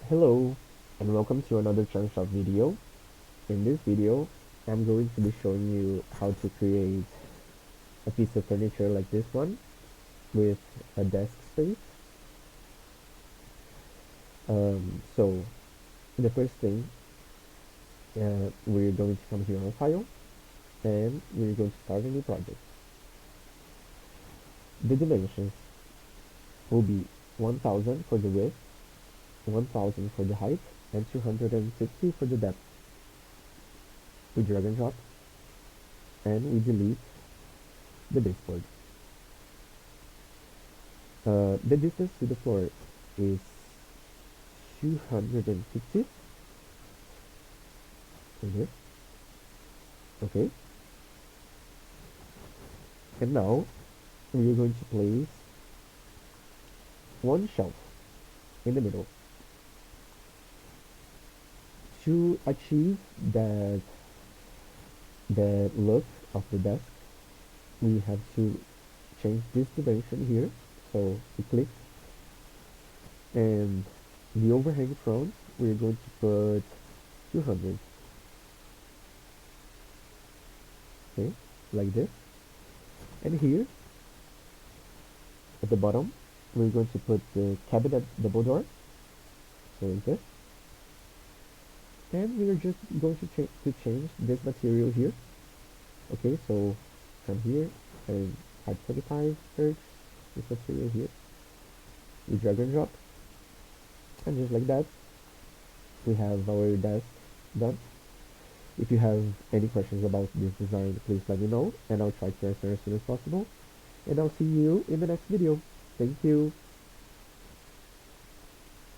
Hello and welcome to another TrunSHOP video. In this video, I'm going to be showing you how to create a piece of furniture like this one with a desk space. So the first thing, we're going to come here on File and we're going to start a new project. The dimensions will be 1000 for the width, 1000 for the height, and 250 for the depth. We drag and drop and we delete the baseboard. The distance to the floor is 250 like this. Okay, and now we are going to place one shelf in the middle. To achieve that look of the desk, we have to change this dimension here. So we click, and the overhang front we're going to put 200. Okay, like this. And here at the bottom we're going to put the cabinet double door, so like this. And we are just going to change this material here. Okay, so come here and type 25 search this material here. We drag and drop, and just like that we have our desk done. If you have any questions about this design, please let me know and I'll try to answer as soon as possible. And I'll see you in the next video. Thank you.